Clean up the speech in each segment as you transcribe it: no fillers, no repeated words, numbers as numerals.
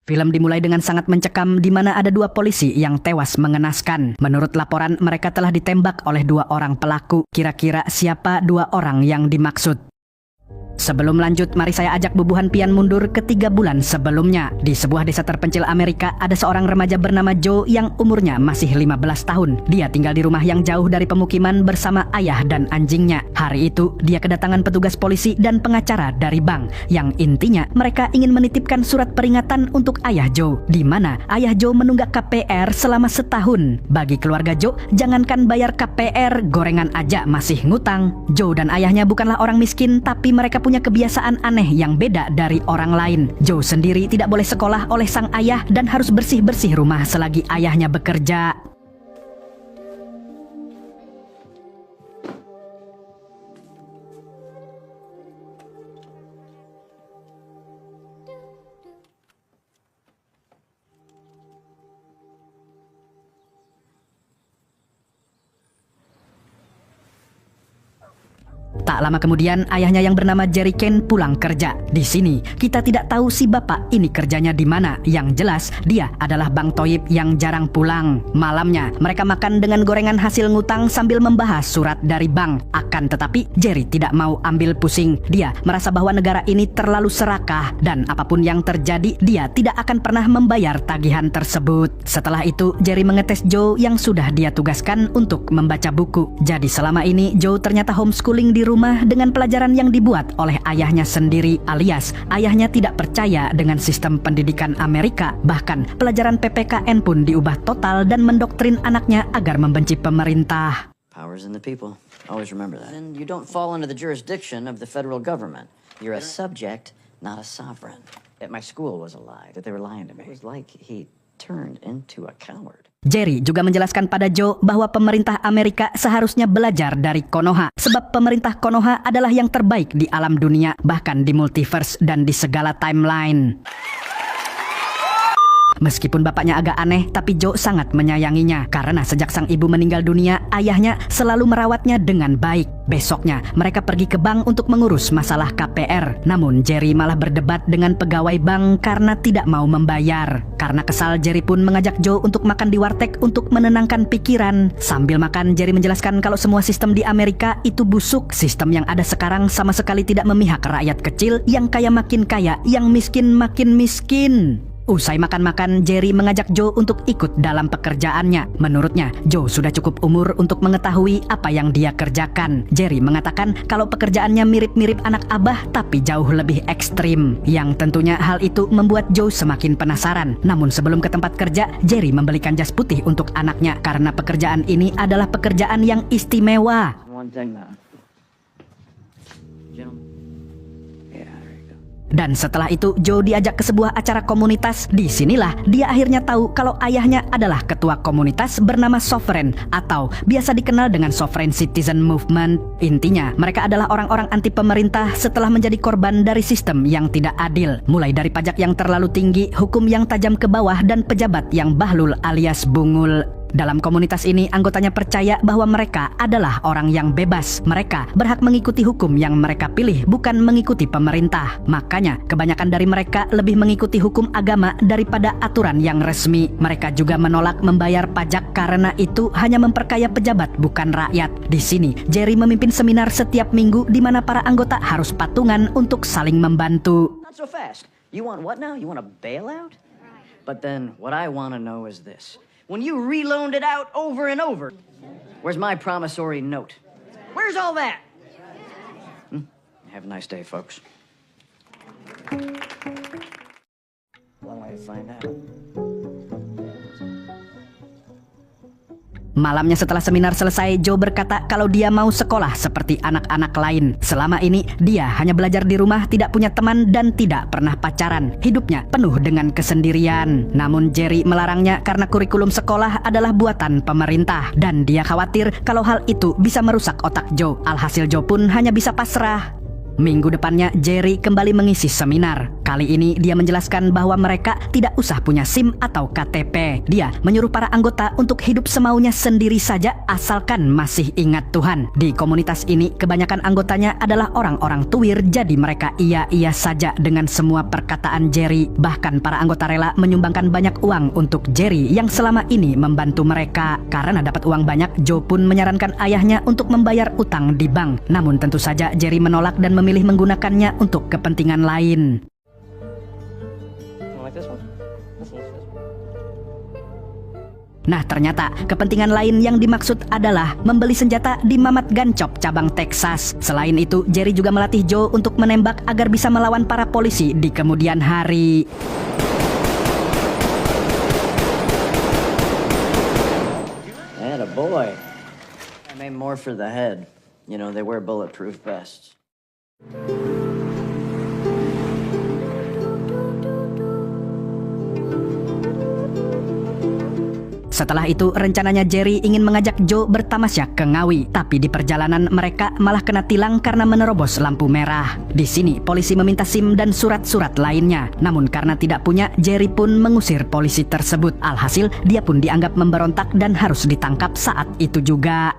Film dimulai dengan sangat mencekam di mana ada dua polisi yang tewas mengenaskan. Menurut laporan, mereka telah ditembak oleh dua orang pelaku. Kira-kira siapa dua orang yang dimaksud? Sebelum lanjut, mari saya ajak bubuhan pian mundur ke 3 bulan sebelumnya. Di sebuah desa terpencil Amerika, ada seorang remaja bernama Joe yang umurnya masih 15 tahun. Dia tinggal di rumah yang jauh dari pemukiman bersama ayah dan anjingnya. Hari itu, dia kedatangan petugas polisi dan pengacara dari bank. Yang intinya, mereka ingin menitipkan surat peringatan untuk ayah Joe, di mana ayah Joe menunggak KPR selama setahun. Bagi keluarga Joe, jangankan bayar KPR, gorengan aja masih ngutang. Joe dan ayahnya bukanlah orang miskin, tapi mereka punya kebiasaan aneh yang beda dari orang lain. Joe sendiri tidak boleh sekolah oleh sang ayah dan harus bersih-bersih rumah selagi ayahnya bekerja. Tak lama kemudian, ayahnya yang bernama Jerry Kane pulang kerja. Di sini, kita tidak tahu si bapak ini kerjanya di mana. Yang jelas, dia adalah Bang Toyib yang jarang pulang. Malamnya, mereka makan dengan gorengan hasil ngutang sambil membahas surat dari bank. Akan tetapi, Jerry tidak mau ambil pusing. Dia merasa bahwa negara ini terlalu serakah, dan apapun yang terjadi, dia tidak akan pernah membayar tagihan tersebut. Setelah itu, Jerry mengetes Joe yang sudah dia tugaskan untuk membaca buku. Jadi selama ini, Joe ternyata homeschooling di rumah dengan pelajaran yang dibuat oleh ayahnya sendiri, alias ayahnya tidak percaya dengan sistem pendidikan Amerika. Bahkan pelajaran PPKN pun diubah total dan mendoktrin anaknya agar membenci pemerintah. Powers in the people. Always remember that. And you don't fall under the jurisdiction of the federal government. You're a subject, not a sovereign. At my school was a lie, that they were lying to me. It was like he turned into a coward. Jerry juga menjelaskan pada Joe bahwa pemerintah Amerika seharusnya belajar dari Konoha. Sebab pemerintah Konoha adalah yang terbaik di alam dunia, bahkan di multiverse dan di segala timeline. Meskipun bapaknya agak aneh, tapi Joe sangat menyayanginya. Karena sejak sang ibu meninggal dunia, ayahnya selalu merawatnya dengan baik. Besoknya, mereka pergi ke bank untuk mengurus masalah KPR. Namun, Jerry malah berdebat dengan pegawai bank karena tidak mau membayar. Karena kesal, Jerry pun mengajak Joe untuk makan di warteg untuk menenangkan pikiran. Sambil makan, Jerry menjelaskan kalau semua sistem di Amerika itu busuk. Sistem yang ada sekarang sama sekali tidak memihak rakyat kecil, yang kaya makin kaya, yang miskin makin miskin. Usai makan-makan, Jerry mengajak Joe untuk ikut dalam pekerjaannya. Menurutnya, Joe sudah cukup umur untuk mengetahui apa yang dia kerjakan. Jerry mengatakan kalau pekerjaannya mirip-mirip anak abah tapi jauh lebih ekstrim. Yang tentunya hal itu membuat Joe semakin penasaran. Namun sebelum ke tempat kerja, Jerry membelikan jas putih untuk anaknya karena pekerjaan ini adalah pekerjaan yang istimewa. One thing now. Gentlemen. Yeah, there you go. Dan setelah itu, Joe diajak ke sebuah acara komunitas. Disinilah dia akhirnya tahu kalau ayahnya adalah ketua komunitas bernama Sovereign, atau biasa dikenal dengan Sovereign Citizen Movement. Intinya, mereka adalah orang-orang anti pemerintah setelah menjadi korban dari sistem yang tidak adil. Mulai dari pajak yang terlalu tinggi, hukum yang tajam ke bawah, dan pejabat yang bahlul alias bungul. Dalam komunitas ini, anggotanya percaya bahwa mereka adalah orang yang bebas. Mereka berhak mengikuti hukum yang mereka pilih, bukan mengikuti pemerintah. Makanya, kebanyakan dari mereka lebih mengikuti hukum agama daripada aturan yang resmi. Mereka juga menolak membayar pajak karena itu hanya memperkaya pejabat, bukan rakyat. Di sini, Jerry memimpin seminar setiap minggu di mana para anggota harus patungan untuk saling membantu. Not so fast. You want what now? You want a bailout? But then what I want to know is this. When you reloaned it out over and over, where's my promissory note? Where's all that? Have a nice day, folks. One way to find out. Malamnya setelah seminar selesai, Joe berkata kalau dia mau sekolah seperti anak-anak lain. Selama ini, dia hanya belajar di rumah, tidak punya teman, dan tidak pernah pacaran. Hidupnya penuh dengan kesendirian. Namun Jerry melarangnya karena kurikulum sekolah adalah buatan pemerintah. Dan dia khawatir kalau hal itu bisa merusak otak Joe. Alhasil Joe pun hanya bisa pasrah. Minggu depannya Jerry kembali mengisi seminar. Kali ini dia menjelaskan bahwa mereka tidak usah punya SIM atau KTP. Dia menyuruh para anggota untuk hidup semaunya sendiri saja asalkan masih ingat Tuhan. Di komunitas ini kebanyakan anggotanya adalah orang-orang tuwir, jadi mereka iya-iya saja dengan semua perkataan Jerry. Bahkan para anggota rela menyumbangkan banyak uang untuk Jerry yang selama ini membantu mereka. Karena dapat uang banyak, Joe pun menyarankan ayahnya untuk membayar utang di bank. Namun tentu saja Jerry menolak dan memilih menggunakannya untuk kepentingan lain. Nah ternyata kepentingan lain yang dimaksud adalah membeli senjata di Mamat Gun Shop cabang Texas. Selain itu Jerry juga melatih Joe untuk menembak agar bisa melawan para polisi di kemudian hari. Boy, I made more for the head. You know, they wear bulletproof vests. Setelah itu rencananya Jerry ingin mengajak Joe bertamasya ke Ngawi, tapi di perjalanan mereka malah kena tilang karena menerobos lampu merah. Di sini polisi meminta SIM dan surat-surat lainnya. Namun karena tidak punya, Jerry pun mengusir polisi tersebut. Alhasil dia pun dianggap memberontak dan harus ditangkap saat itu juga.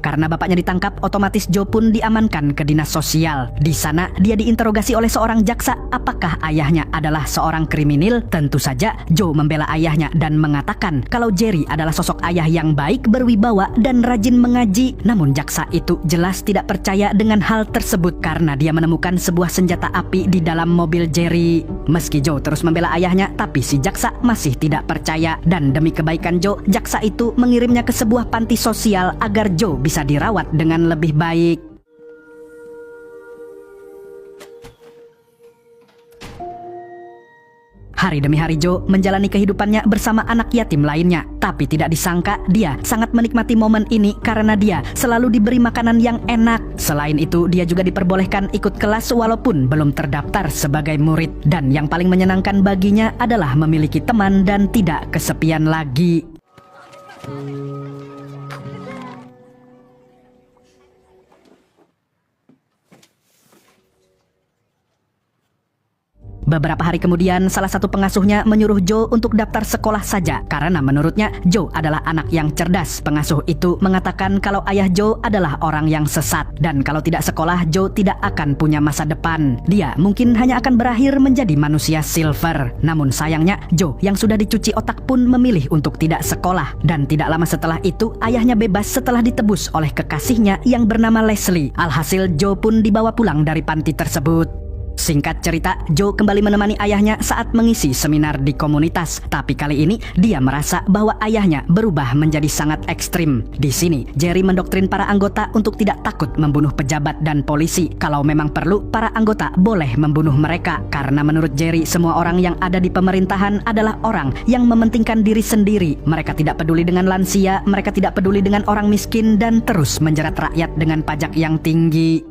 Karena bapaknya ditangkap, otomatis Joe pun diamankan ke dinas sosial. Di sana dia diinterogasi oleh seorang jaksa apakah ayahnya adalah seorang kriminal. Tentu saja Joe membela ayahnya dan mengatakan kalau Jerry adalah sosok ayah yang baik, berwibawa dan rajin mengaji. Namun jaksa itu jelas tidak percaya dengan hal tersebut karena dia menemukan sebuah senjata api di dalam mobil Jerry. Meski Joe terus membela ayahnya, tapi si jaksa masih tidak percaya. Dan demi kebaikan Joe, jaksa itu mengirimnya ke sebuah panti sosial agar Joe bisa dirawat dengan lebih baik. Hari demi hari Joe menjalani kehidupannya bersama anak yatim lainnya. Tapi tidak disangka dia sangat menikmati momen ini karena dia selalu diberi makanan yang enak. Selain itu dia juga diperbolehkan ikut kelas walaupun belum terdaftar sebagai murid. Dan yang paling menyenangkan baginya adalah memiliki teman dan tidak kesepian lagi. Beberapa hari kemudian, salah satu pengasuhnya menyuruh Joe untuk daftar sekolah saja karena menurutnya Joe adalah anak yang cerdas. Pengasuh itu mengatakan kalau ayah Joe adalah orang yang sesat dan kalau tidak sekolah Joe tidak akan punya masa depan. Dia mungkin hanya akan berakhir menjadi manusia silver. Namun sayangnya Joe yang sudah dicuci otak pun memilih untuk tidak sekolah. Dan tidak lama setelah itu ayahnya bebas setelah ditebus oleh kekasihnya yang bernama Leslie. Alhasil Joe pun dibawa pulang dari panti tersebut. Singkat cerita, Joe kembali menemani ayahnya saat mengisi seminar di komunitas. Tapi kali ini dia merasa bahwa ayahnya berubah menjadi sangat ekstrim. Di sini, Jerry mendoktrin para anggota untuk tidak takut membunuh pejabat dan polisi. Kalau memang perlu, para anggota boleh membunuh mereka. Karena menurut Jerry, semua orang yang ada di pemerintahan adalah orang yang mementingkan diri sendiri. Mereka tidak peduli dengan lansia, mereka tidak peduli dengan orang miskin, dan terus menjerat rakyat dengan pajak yang tinggi.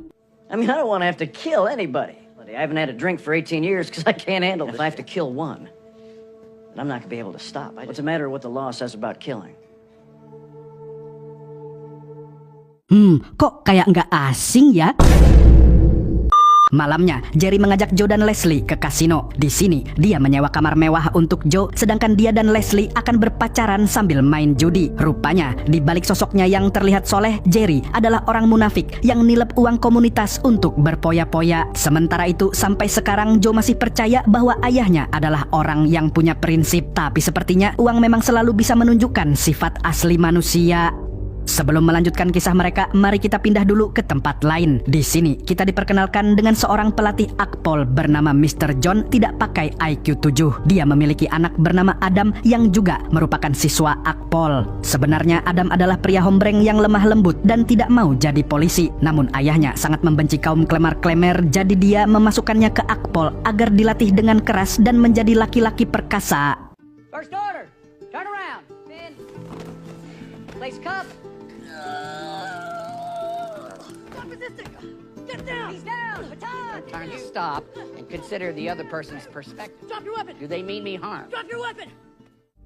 I mean, I don't want to have to kill anybody. I haven't had a drink for 18 years because I can't handle it. If I have to kill one, then I'm not going to be able to stop. What's the matter what the law says about killing? Kok kayak nggak asing ya? Malamnya, Jerry mengajak Joe dan Leslie ke kasino. Di sini, dia menyewa kamar mewah untuk Joe, sedangkan dia dan Leslie akan berpacaran sambil main judi. Rupanya, di balik sosoknya yang terlihat soleh, Jerry adalah orang munafik yang nilep uang komunitas untuk berpoya-poya. Sementara itu, sampai sekarang Joe masih percaya bahwa ayahnya adalah orang yang punya prinsip. Tapi sepertinya uang memang selalu bisa menunjukkan sifat asli manusia. Sebelum melanjutkan kisah mereka, mari kita pindah dulu ke tempat lain. Di sini, kita diperkenalkan dengan seorang pelatih akpol bernama Mr. John tidak pakai IQ 7. Dia memiliki anak bernama Adam yang juga merupakan siswa akpol. Sebenarnya Adam adalah pria hombreng yang lemah lembut dan tidak mau jadi polisi. Namun ayahnya sangat membenci kaum klemar-klemer, jadi dia memasukkannya ke akpol agar dilatih dengan keras dan menjadi laki-laki perkasa. First order, turn around, spin, place cup. Stop resisting! Get down! He's down! Baton! Time to stop and consider the other person's perspective. Drop your weapon! Do they mean me harm? Drop your weapon!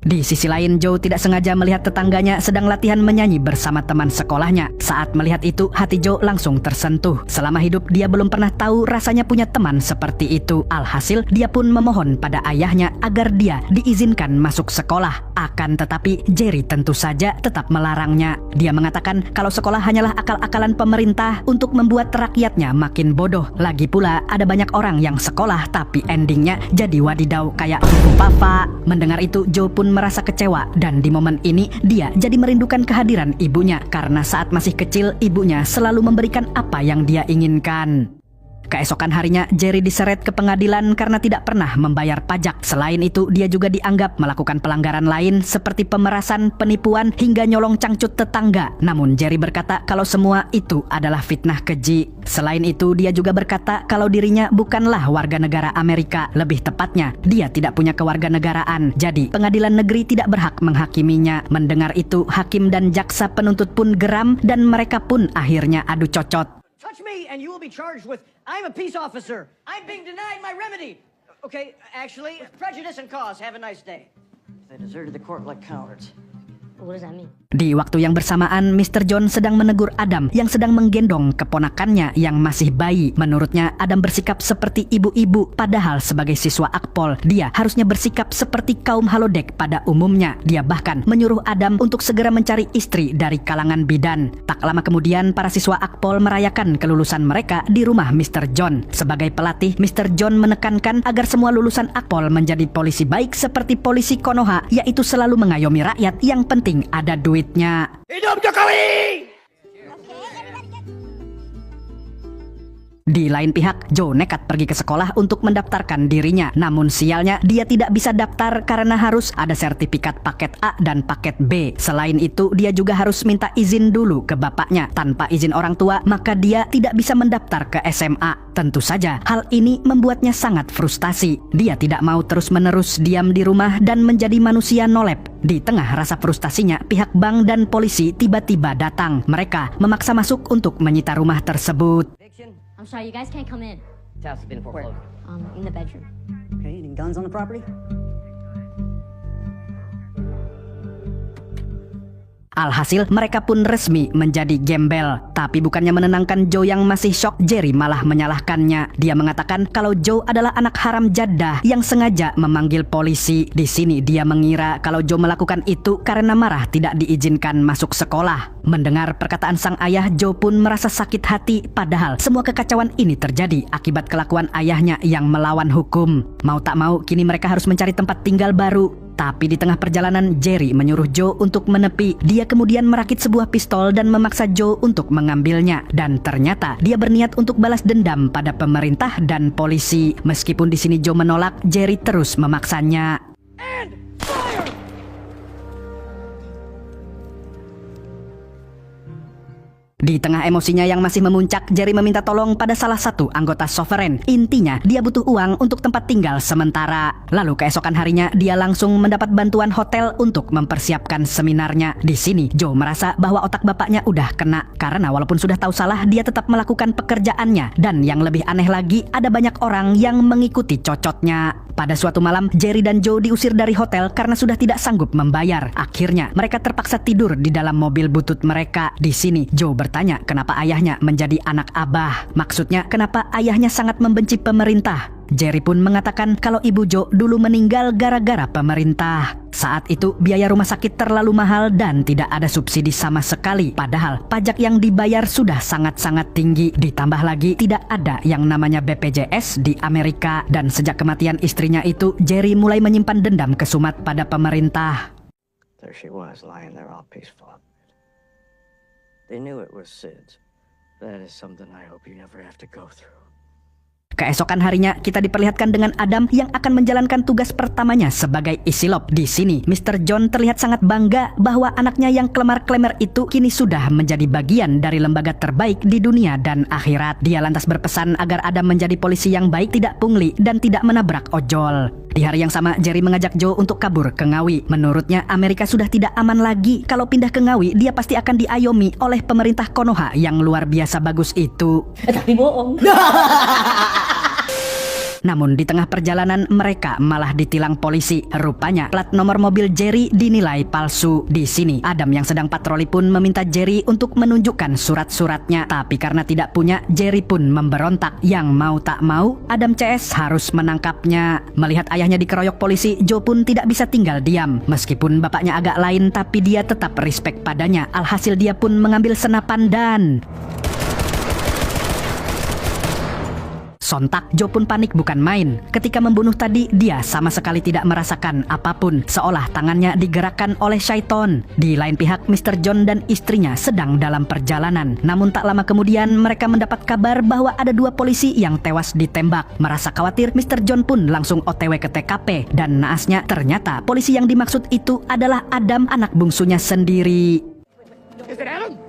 Di sisi lain, Joe tidak sengaja melihat tetangganya sedang latihan menyanyi bersama teman sekolahnya. Saat melihat itu, hati Joe langsung tersentuh. Selama hidup, dia belum pernah tahu rasanya punya teman seperti itu. Alhasil, dia pun memohon pada ayahnya agar dia diizinkan masuk sekolah. Akan tetapi, Jerry tentu saja tetap melarangnya. Dia mengatakan kalau sekolah hanyalah akal-akalan pemerintah untuk membuat rakyatnya makin bodoh. Lagi pula, ada banyak orang yang sekolah tapi endingnya jadi wadidaw kayak Ibu Papa. Mendengar itu, Joe pun merasa kecewa dan di momen ini dia jadi merindukan kehadiran ibunya karena saat masih kecil ibunya selalu memberikan apa yang dia inginkan. Keesokan harinya, Jerry diseret ke pengadilan karena tidak pernah membayar pajak. Selain itu, dia juga dianggap melakukan pelanggaran lain seperti pemerasan, penipuan, hingga nyolong cangcut tetangga. Namun Jerry berkata kalau semua itu adalah fitnah keji. Selain itu, dia juga berkata kalau dirinya bukanlah warga negara Amerika. Lebih tepatnya, dia tidak punya kewarganegaraan. Jadi, pengadilan negeri tidak berhak menghakiminya. Mendengar itu, hakim dan jaksa penuntut pun geram dan mereka pun akhirnya adu cocot. Touch me and you will be charged with, I'm a peace officer. I'm being denied my remedy. Okay, actually, prejudice and cause. Have a nice day. They deserted the court like cowards. What does that mean? Di waktu yang bersamaan, Mr. John sedang menegur Adam yang sedang menggendong keponakannya yang masih bayi. Menurutnya, Adam bersikap seperti ibu-ibu, padahal sebagai siswa Akpol, dia harusnya bersikap seperti kaum halodeck pada umumnya. Dia bahkan menyuruh Adam untuk segera mencari istri dari kalangan bidan. Tak lama kemudian, para siswa Akpol merayakan kelulusan mereka di rumah Mr. John. Sebagai pelatih, Mr. John menekankan agar semua lulusan Akpol menjadi polisi baik seperti polisi Konoha, yaitu selalu mengayomi rakyat, yang penting ada duitnya. Hidup Jokowi! Di lain pihak, Joe nekat pergi ke sekolah untuk mendaftarkan dirinya. Namun sialnya, dia tidak bisa daftar karena harus ada sertifikat paket A dan paket B. Selain itu, dia juga harus minta izin dulu ke bapaknya. Tanpa izin orang tua, maka dia tidak bisa mendaftar ke SMA. Tentu saja, hal ini membuatnya sangat frustasi. Dia tidak mau terus-menerus diam di rumah dan menjadi manusia nolep. Di tengah rasa frustasinya, pihak bank dan polisi tiba-tiba datang. Mereka memaksa masuk untuk menyita rumah tersebut. I'm sorry, you guys can't come in. This house has been foreclosed. In the bedroom. Okay, any guns on the property? Alhasil, mereka pun resmi menjadi gembel. Tapi bukannya menenangkan Joe yang masih shock, Jerry malah menyalahkannya. Dia mengatakan kalau Joe adalah anak haram jadah yang sengaja memanggil polisi. Di sini dia mengira kalau Joe melakukan itu karena marah tidak diizinkan masuk sekolah. Mendengar perkataan sang ayah, Joe pun merasa sakit hati. Padahal semua kekacauan ini terjadi akibat kelakuan ayahnya yang melawan hukum. Mau tak mau, kini mereka harus mencari tempat tinggal baru. Tapi di tengah perjalanan, Jerry menyuruh Joe untuk menepi. Dia kemudian merakit sebuah pistol dan memaksa Joe untuk mengambilnya. Dan ternyata dia berniat untuk balas dendam pada pemerintah dan polisi. Meskipun di sini Joe menolak, Jerry terus memaksanya. Di tengah emosinya yang masih memuncak, Jerry meminta tolong pada salah satu anggota Sovereign. Intinya, dia butuh uang untuk tempat tinggal sementara. Lalu keesokan harinya, dia langsung mendapat bantuan hotel untuk mempersiapkan seminarnya. Di sini, Joe merasa bahwa otak bapaknya udah kena. Karena walaupun sudah tahu salah, dia tetap melakukan pekerjaannya. Dan yang lebih aneh lagi, ada banyak orang yang mengikuti cocotnya. Pada suatu malam, Jerry dan Joe diusir dari hotel karena sudah tidak sanggup membayar. Akhirnya, mereka terpaksa tidur di dalam mobil butut mereka. Di sini, Joe bertanya kenapa ayahnya menjadi anak abah. Maksudnya, kenapa ayahnya sangat membenci pemerintah. Jerry pun mengatakan kalau ibu Joe dulu meninggal gara-gara pemerintah. Saat itu biaya rumah sakit terlalu mahal dan tidak ada subsidi sama sekali. Padahal pajak yang dibayar sudah sangat-sangat tinggi. Ditambah lagi tidak ada yang namanya BPJS di Amerika. Dan sejak kematian istrinya itu, Jerry mulai menyimpan dendam kesumat pada pemerintah. There she was, lying there all peaceful. They knew it was SIDS. That is something I hope you never have to go through. Keesokan harinya, kita diperlihatkan dengan Adam yang akan menjalankan tugas pertamanya sebagai isilop. Di sini, Mr. John terlihat sangat bangga bahwa anaknya yang kelemar-klemer itu kini sudah menjadi bagian dari lembaga terbaik di dunia dan akhirat. Dia lantas berpesan agar Adam menjadi polisi yang baik, tidak pungli, dan tidak menabrak ojol. Di hari yang sama, Jerry mengajak Joe untuk kabur ke Ngawi. Menurutnya, Amerika sudah tidak aman lagi. Kalau pindah ke Ngawi, dia pasti akan diayomi oleh pemerintah Konoha yang luar biasa bagus itu. Tapi bohong. Namun di tengah perjalanan mereka malah ditilang polisi. Rupanya plat nomor mobil Jerry dinilai palsu. Di sini Adam yang sedang patroli pun meminta Jerry untuk menunjukkan surat-suratnya. Tapi karena tidak punya, Jerry pun memberontak. Yang mau tak mau, Adam CS harus menangkapnya. Melihat ayahnya dikeroyok polisi, Joe pun tidak bisa tinggal diam. Meskipun bapaknya agak lain, tapi dia tetap respect padanya. Alhasil dia pun mengambil senapan dan sontak Joe pun panik bukan main. Ketika membunuh tadi, dia sama sekali tidak merasakan apapun, seolah tangannya digerakkan oleh syaiton. Di lain pihak, Mr. John dan istrinya sedang dalam perjalanan. Namun tak lama kemudian mereka mendapat kabar bahwa ada 2 polisi yang tewas ditembak. Merasa khawatir, Mr. John pun langsung OTW ke TKP. Dan naasnya ternyata polisi yang dimaksud itu adalah Adam, anak bungsunya sendiri. Is it Adam?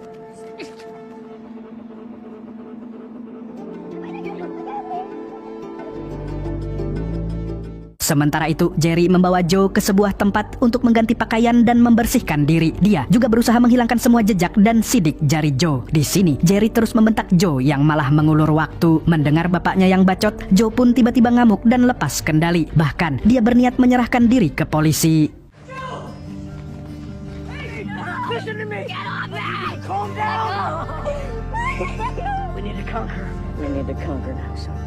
Sementara itu, Jerry membawa Joe ke sebuah tempat untuk mengganti pakaian dan membersihkan diri. Dia juga berusaha menghilangkan semua jejak dan sidik jari Joe. Di sini, Jerry terus membentak Joe yang malah mengulur waktu. Mendengar bapaknya yang bacot, Joe pun tiba-tiba ngamuk dan lepas kendali. Bahkan, dia berniat menyerahkan diri ke polisi. Listen to me! Get off me! Calm down! We need to conquer. We need to conquer now, son.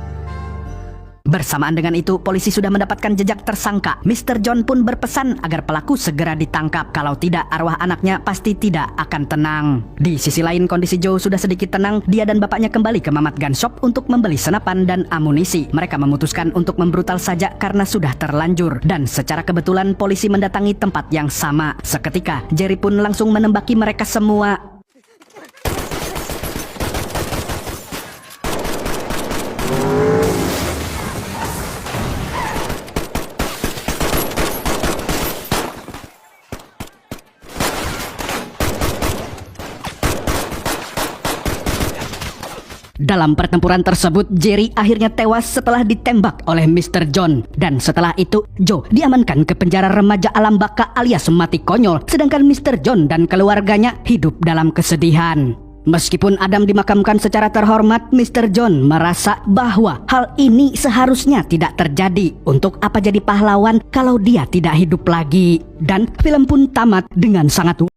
Bersamaan dengan itu, polisi sudah mendapatkan jejak tersangka. Mr. John pun berpesan agar pelaku segera ditangkap. Kalau tidak, arwah anaknya pasti tidak akan tenang. Di sisi lain, kondisi Joe sudah sedikit tenang. Dia dan bapaknya kembali ke Mamat Gun Shop untuk membeli senapan dan amunisi. Mereka memutuskan untuk membrutal saja karena sudah terlanjur. Dan secara kebetulan, polisi mendatangi tempat yang sama. Seketika, Jerry pun langsung menembaki mereka semua. Dalam pertempuran tersebut, Jerry akhirnya tewas setelah ditembak oleh Mr. John. Dan setelah itu, Joe diamankan ke penjara remaja alam baka alias mati konyol. Sedangkan Mr. John dan keluarganya hidup dalam kesedihan. Meskipun Adam dimakamkan secara terhormat, Mr. John merasa bahwa hal ini seharusnya tidak terjadi. Untuk apa jadi pahlawan kalau dia tidak hidup lagi? Dan film pun tamat dengan sangat